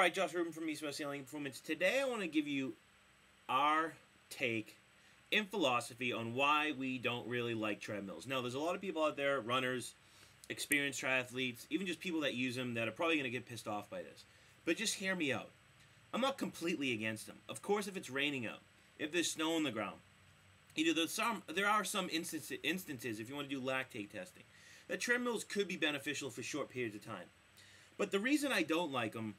Alright, Josh Rubin from East West Healing Improvements. Today I want to give you our take in philosophy on why we don't really like treadmills. Now, there's a lot of people out there, runners, experienced triathletes, even just people that use them that are probably going to get pissed off by this. But just hear me out. I'm not completely against them. Of course, if it's raining out, if there's snow on the ground, there are some instances, if you want to do lactate testing, that treadmills could be beneficial for short periods of time. But the reason I don't like them,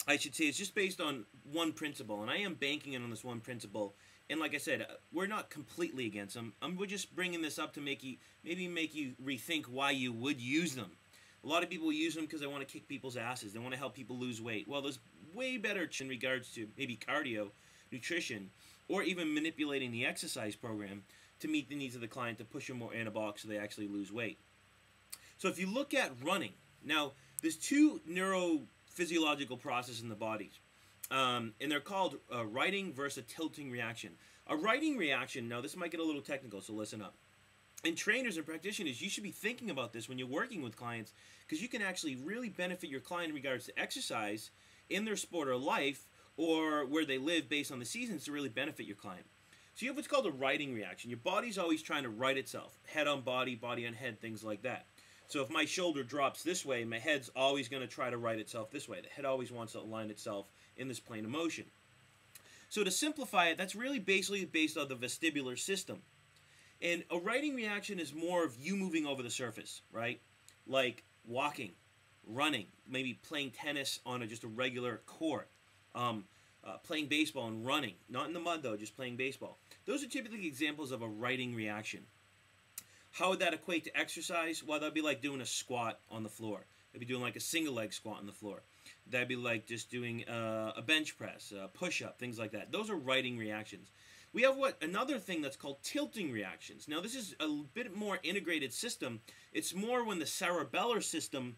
I should say, it's just based on one principle, and I am banking it on this one principle. And like I said, we're not completely against them. We're just bringing this up to maybe make you rethink why you would use them. A lot of people use them because they want to kick people's asses. They want to help people lose weight. Well, there's way better in regards to maybe cardio, nutrition, or even manipulating the exercise program to meet the needs of the client to push them more anabolic so they actually lose weight. So if you look at running, now there's two neurophysiological processes in the body, and they're called righting versus a tilting reaction. A righting reaction, now this might get a little technical, so listen up. And trainers and practitioners, you should be thinking about this when you're working with clients, because you can actually really benefit your client in regards to exercise in their sport or life, or where they live based on the seasons to really benefit your client. So you have what's called a righting reaction. Your body's always trying to right itself. Head on body, body on head, things like that. So if my shoulder drops this way, my head's always going to try to right itself this way. The head always wants to align itself in this plane of motion. So to simplify it, that's really basically based on the vestibular system. And a righting reaction is more of you moving over the surface, right? Like walking, running, maybe playing tennis on just a regular court, playing baseball and running. Not in the mud, though, just playing baseball. Those are typically examples of a righting reaction. How would that equate to exercise? Well, that'd be like doing a squat on the floor. That'd be doing like a single leg squat on the floor. That'd be like just doing a bench press, a push-up, things like that. Those are righting reactions. We have another thing that's called tilting reactions. Now, this is a bit more integrated system. It's more when the cerebellar system,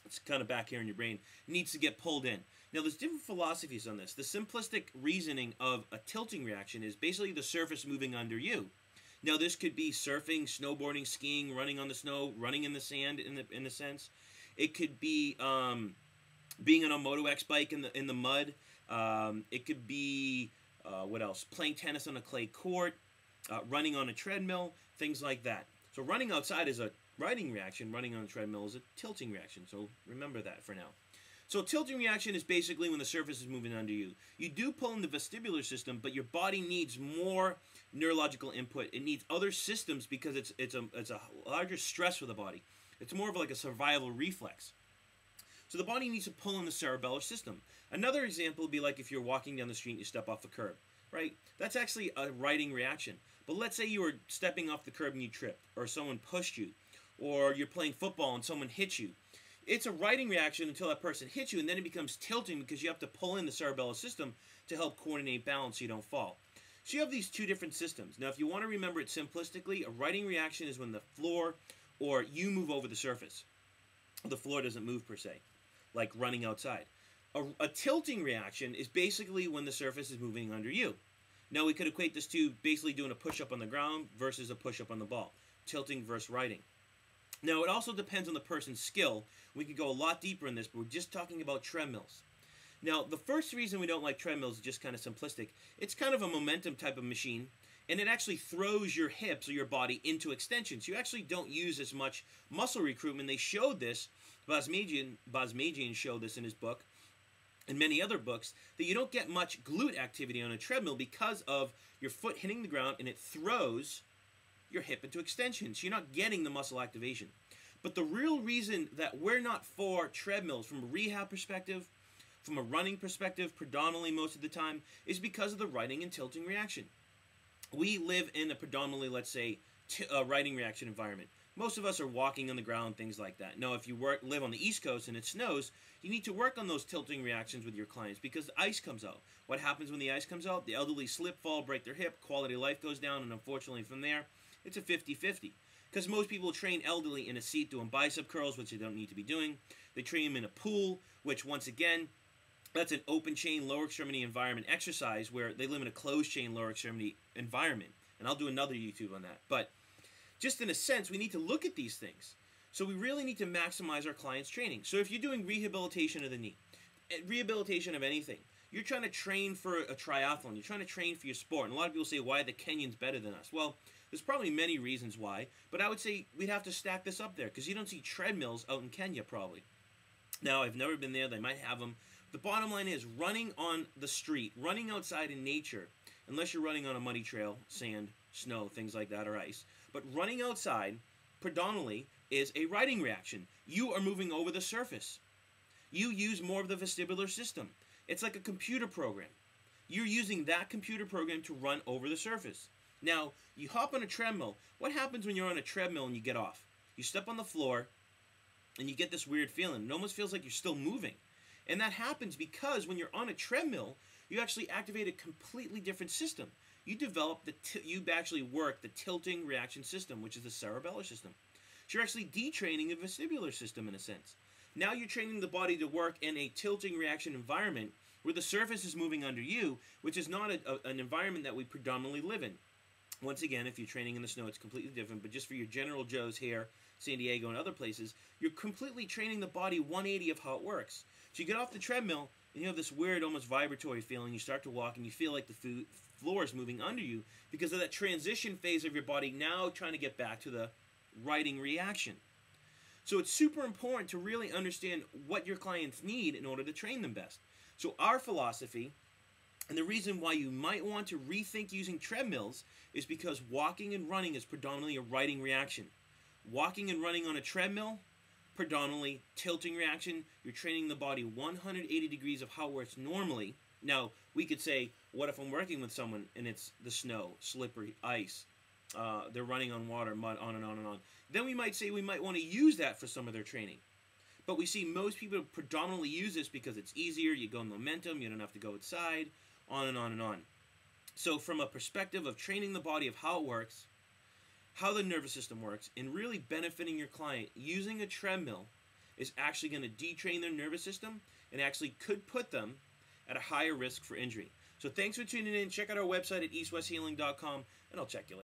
it's kind of back here in your brain, needs to get pulled in. Now, there's different philosophies on this. The simplistic reasoning of a tilting reaction is basically the surface moving under you. Now, this could be surfing, snowboarding, skiing, running on the snow, running in the sand, in a sense. It could be being on a Moto X bike in the mud. It could be what else? Playing tennis on a clay court, running on a treadmill, things like that. So running outside is a righting reaction. Running on a treadmill is a tilting reaction. So remember that for now. So tilting reaction is basically when the surface is moving under you. You do pull in the vestibular system, but your body needs more neurological input. It needs other systems because it's a larger stress for the body. It's more of like a survival reflex. So the body needs to pull in the cerebellar system. Another example would be like if you're walking down the street and you step off the curb, right? That's actually a righting reaction. But let's say you were stepping off the curb and you tripped, or someone pushed you, or you're playing football and someone hits you. It's a righting reaction until that person hits you, and then it becomes tilting because you have to pull in the cerebellar system to help coordinate balance so you don't fall. So you have these two different systems. Now, if you want to remember it simplistically, a righting reaction is when the floor or you move over the surface. The floor doesn't move per se, like running outside. A tilting reaction is basically when the surface is moving under you. Now, we could equate this to basically doing a push-up on the ground versus a push-up on the ball. Tilting versus righting. Now, it also depends on the person's skill. We could go a lot deeper in this, but we're just talking about treadmills. Now, the first reason we don't like treadmills is just kind of simplistic. It's kind of a momentum type of machine, and it actually throws your hips or your body into extension. So you actually don't use as much muscle recruitment. They showed this, Bosmajian showed this in his book, and many other books, that you don't get much glute activity on a treadmill because of your foot hitting the ground, and it throws your hip into extension. So you're not getting the muscle activation. But the real reason that we're not for treadmills from a rehab perspective, from a running perspective, predominantly most of the time, is because of the righting and tilting reaction. We live in a predominantly, let's say, righting reaction environment. Most of us are walking on the ground, things like that. Now, if you live on the East Coast and it snows, you need to work on those tilting reactions with your clients because the ice comes out. What happens when the ice comes out? The elderly slip, fall, break their hip, quality of life goes down, and unfortunately from there, it's a 50-50. Because most people train elderly in a seat doing bicep curls, which they don't need to be doing. They train them in a pool, which once again, that's an open chain lower extremity environment exercise where they live in a closed chain lower extremity environment. And I'll do another YouTube on that. But just in a sense, we need to look at these things. So we really need to maximize our clients' training. So if you're doing rehabilitation of the knee, rehabilitation of anything. You're trying to train for a triathlon. You're trying to train for your sport. And a lot of people say, why are the Kenyans better than us? Well, there's probably many reasons why, but I would say we'd have to stack this up there because you don't see treadmills out in Kenya probably. Now, I've never been there. They might have them. The bottom line is running on the street, running outside in nature, unless you're running on a muddy trail, sand, snow, things like that, or ice. But running outside predominantly is a riding reaction. You are moving over the surface. You use more of the vestibular system. It's like a computer program. You're using that computer program to run over the surface. Now, you hop on a treadmill. What happens when you're on a treadmill and you get off? You step on the floor and you get this weird feeling. It almost feels like you're still moving. And that happens because when you're on a treadmill, you actually activate a completely different system. You develop you actually work the tilting reaction system, which is the cerebellar system. So you're actually detraining the vestibular system in a sense. Now you're training the body to work in a tilting reaction environment where the surface is moving under you, which is not an environment that we predominantly live in. Once again, if you're training in the snow, it's completely different, but just for your general Joes here, San Diego and other places, you're completely training the body 180 of how it works. So you get off the treadmill, and you have this weird, almost vibratory feeling. You start to walk, and you feel like the floor is moving under you because of that transition phase of your body now trying to get back to the riding reaction. So it's super important to really understand what your clients need in order to train them best. So our philosophy, and the reason why you might want to rethink using treadmills, is because walking and running is predominantly a riding reaction. Walking and running on a treadmill, predominantly tilting reaction. You're training the body 180 degrees of how it works normally. Now, we could say, what if I'm working with someone and it's the snow, slippery, ice, they're running on water, mud, on and on and on. Then we might say we might want to use that for some of their training. But we see most people predominantly use this because it's easier, you go in momentum, you don't have to go outside, on and on and on. So from a perspective of training the body of how it works, how the nervous system works, and really benefiting your client, using a treadmill is actually going to detrain their nervous system and actually could put them at a higher risk for injury. So thanks for tuning in. Check out our website at eastwesthealing.com, and I'll check you later.